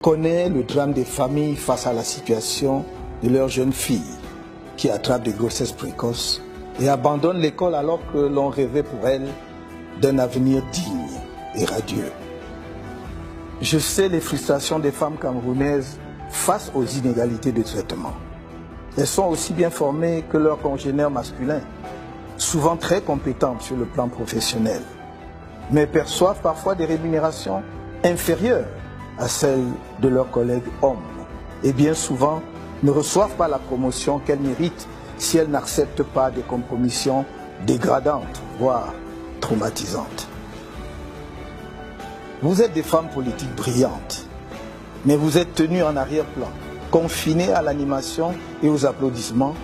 Connaît le drame des familles face à la situation de leurs jeunes filles qui attrapent des grossesses précoces et abandonnent l'école alors que l'on rêvait pour elles d'un avenir digne et radieux. Je sais les frustrations des femmes camerounaises face aux inégalités de traitement. Elles sont aussi bien formées que leurs congénères masculins, souvent très compétentes sur le plan professionnel, mais perçoivent parfois des rémunérations inférieures à celles de leurs collègues hommes et bien souvent ne reçoivent pas la promotion qu'elles méritent si elles n'acceptent pas des compromissions dégradantes, voire traumatisantes. Vous êtes des femmes politiques brillantes, mais vous êtes tenues en arrière-plan, confinées à l'animation et aux applaudissements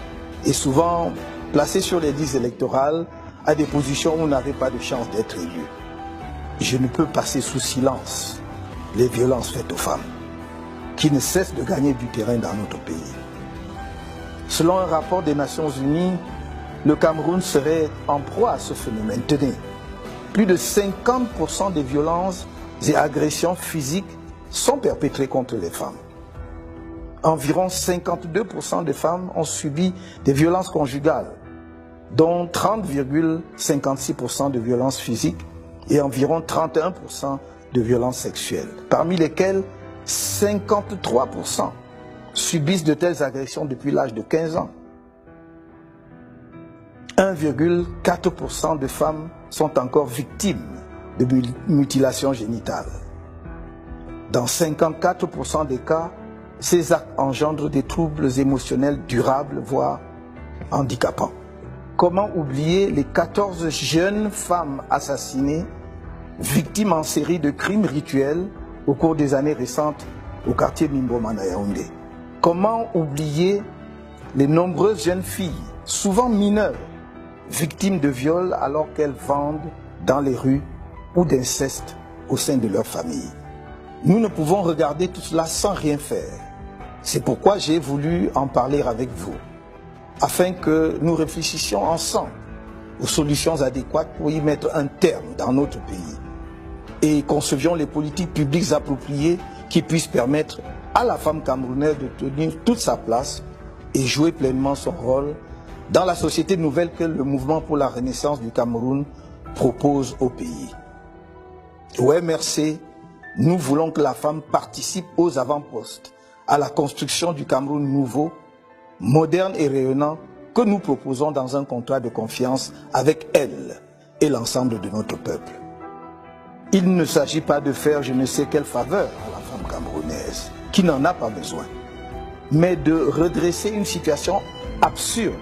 et souvent placées sur les listes électorales à des positions où vous n'avez pas de chance d'être élu. Je ne peux passer sous silence les violences faites aux femmes, qui ne cessent de gagner du terrain dans notre pays. Selon un rapport des Nations Unies, le Cameroun serait en proie à ce phénomène. Tenez, plus de 50% des violences et agressions physiques sont perpétrées contre les femmes. Environ 52% des femmes ont subi des violences conjugales, dont 30,56% de violences physiques et environ 31% de violences sexuelles, parmi lesquelles 53% subissent de telles agressions depuis l'âge de 15 ans. 1,4% de femmes sont encore victimes de mutilations génitales. Dans 54% des cas, ces actes engendrent des troubles émotionnels durables, voire handicapants. Comment oublier les 14 jeunes femmes assassinées, victimes en série de crimes rituels au cours des années récentes au quartier Mimboman à Yaoundé? Comment oublier les nombreuses jeunes filles, souvent mineures, victimes de viols alors qu'elles vendent dans les rues ou d'inceste au sein de leur famille? Nous ne pouvons regarder tout cela sans rien faire. C'est pourquoi j'ai voulu en parler avec vous, afin que nous réfléchissions ensemble aux solutions adéquates pour y mettre un terme dans notre pays et concevions les politiques publiques appropriées qui puissent permettre à la femme camerounaise de tenir toute sa place et jouer pleinement son rôle dans la société nouvelle que le mouvement pour la renaissance du Cameroun propose au pays. Ouais, merci. Nous voulons que la femme participe aux avant-postes, à la construction du Cameroun nouveau, moderne et rayonnant que nous proposons dans un contrat de confiance avec elle et l'ensemble de notre peuple. Il ne s'agit pas de faire je ne sais quelle faveur à la femme camerounaise, qui n'en a pas besoin, mais de redresser une situation absurde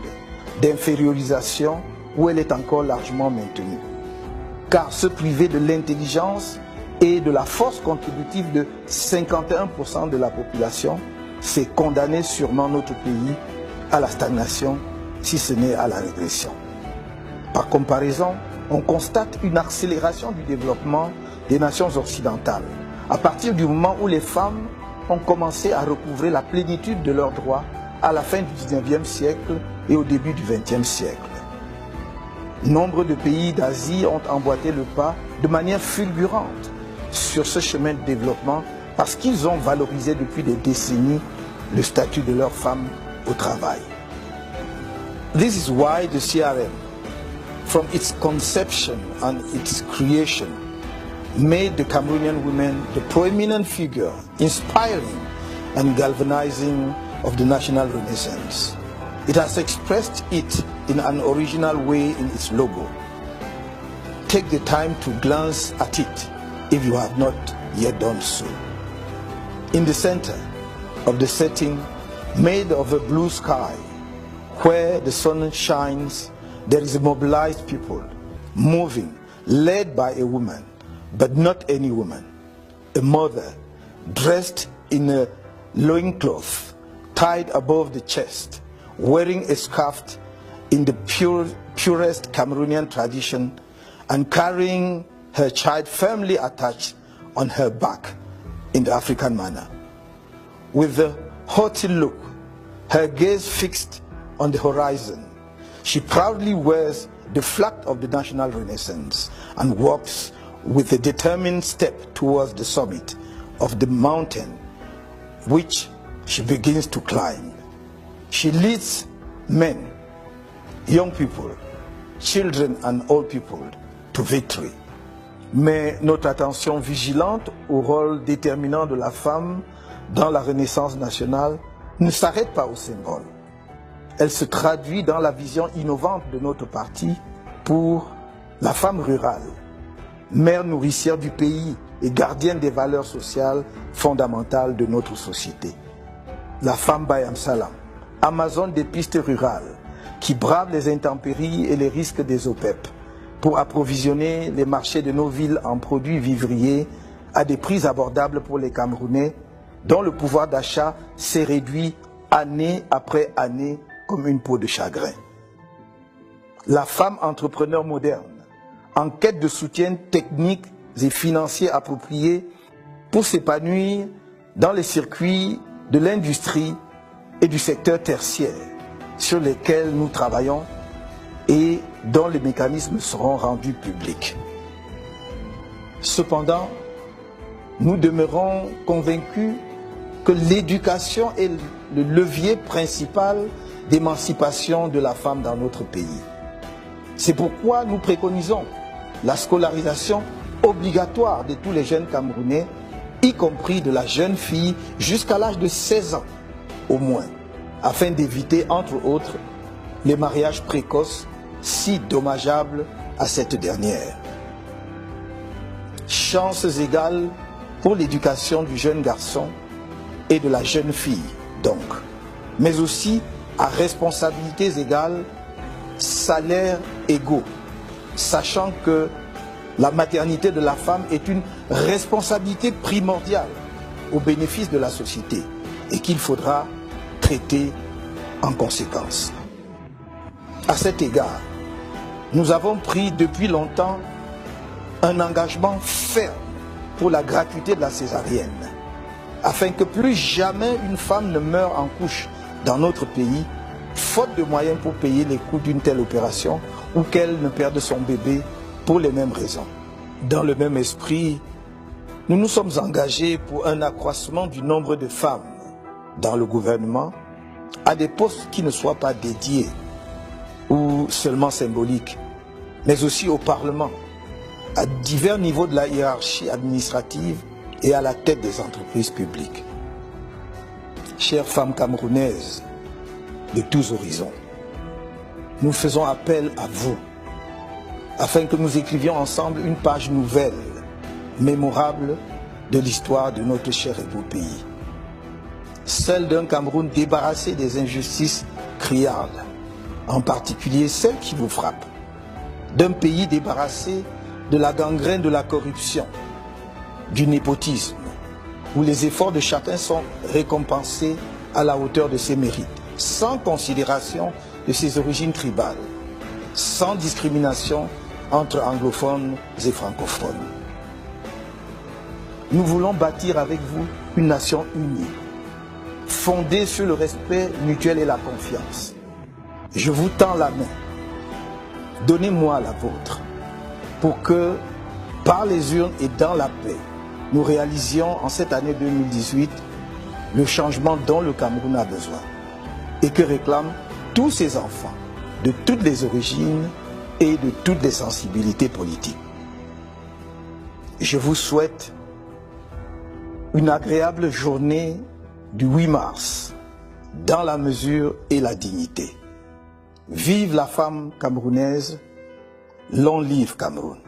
d'infériorisation où elle est encore largement maintenue. Car se priver de l'intelligence et de la force contributive de 51% de la population, c'est condamner sûrement notre pays à la stagnation, si ce n'est à la régression. Par comparaison, on constate une accélération du développement des nations occidentales, à partir du moment où les femmes ont commencé à recouvrer la plénitude de leurs droits à la fin du 19e siècle et au début du 20e siècle. Nombre de pays d'Asie ont emboîté le pas de manière fulgurante sur ce chemin de développement parce qu'ils ont valorisé depuis des décennies le statut de leurs femmes au travail. This is why the CRM, from its conception and its creation, made the Cameroonian women the prominent figure, inspiring and galvanizing of the national renaissance. It has expressed it in an original way in its logo. Take the time to glance at it if you have not yet done so. In the center of the setting, made of a blue sky, where the sun shines, there is a mobilized people, moving, led by a woman, but not any woman, a mother, dressed in a loincloth, tied above the chest, wearing a scarf in the purest Cameroonian tradition, and carrying her child firmly attached on her back in the African manner. With a haughty look, her gaze fixed on the horizon, she proudly wears the flag of the national renaissance and walks with a determined step towards the summit of the mountain which she begins to climb. She leads men, young people, children and old people to victory. Mais notre attention vigilante au rôle déterminant de la femme dans la Renaissance nationale ne s'arrête pas au symbole. Elle se traduit dans la vision innovante de notre parti pour la femme rurale, mère nourricière du pays et gardienne des valeurs sociales fondamentales de notre société. La femme Bayam Salam, amazone des pistes rurales, qui brave les intempéries et les risques des OPEP pour approvisionner les marchés de nos villes en produits vivriers à des prix abordables pour les Camerounais, dont le pouvoir d'achat s'est réduit année après année comme une peau de chagrin. La femme entrepreneur moderne, en quête de soutien technique et financier approprié pour s'épanouir dans les circuits de l'industrie et du secteur tertiaire sur lesquels nous travaillons et dont les mécanismes seront rendus publics. Cependant, nous demeurons convaincus que l'éducation est le levier principal d'émancipation de la femme dans notre pays. C'est pourquoi nous préconisons la scolarisation obligatoire de tous les jeunes Camerounais, y compris de la jeune fille jusqu'à l'âge de 16 ans au moins, afin d'éviter, entre autres, les mariages précoces si dommageables à cette dernière. Chances égales pour l'éducation du jeune garçon et de la jeune fille, donc, mais aussi à responsabilités égales, salaires égaux, sachant que la maternité de la femme est une responsabilité primordiale au bénéfice de la société et qu'il faudra traiter en conséquence. À cet égard, nous avons pris depuis longtemps un engagement ferme pour la gratuité de la césarienne, afin que plus jamais une femme ne meure en couche dans notre pays, faute de moyens pour payer les coûts d'une telle opération, ou qu'elle ne perde son bébé pour les mêmes raisons. Dans le même esprit, nous nous sommes engagés pour un accroissement du nombre de femmes dans le gouvernement à des postes qui ne soient pas dédiés ou seulement symboliques, mais aussi au Parlement, à divers niveaux de la hiérarchie administrative et à la tête des entreprises publiques. Chères femmes camerounaises de tous horizons, nous faisons appel à vous afin que nous écrivions ensemble une page nouvelle, mémorable de l'histoire de notre cher et beau pays. Celle d'un Cameroun débarrassé des injustices criardes, en particulier celles qui vous frappent. D'un pays débarrassé de la gangrène de la corruption, du népotisme, où les efforts de chacun sont récompensés à la hauteur de ses mérites, sans considération de ses origines tribales, sans discrimination entre anglophones et francophones. Nous voulons bâtir avec vous une nation unie, fondée sur le respect mutuel et la confiance. Je vous tends la main. Donnez-moi la vôtre pour que, par les urnes et dans la paix, nous réalisions en cette année 2018 le changement dont le Cameroun a besoin et que réclament tous ses enfants de toutes les origines et de toutes les sensibilités politiques. Je vous souhaite une agréable journée du 8 mars, dans la mesure et la dignité. Vive la femme camerounaise, long live Cameroun.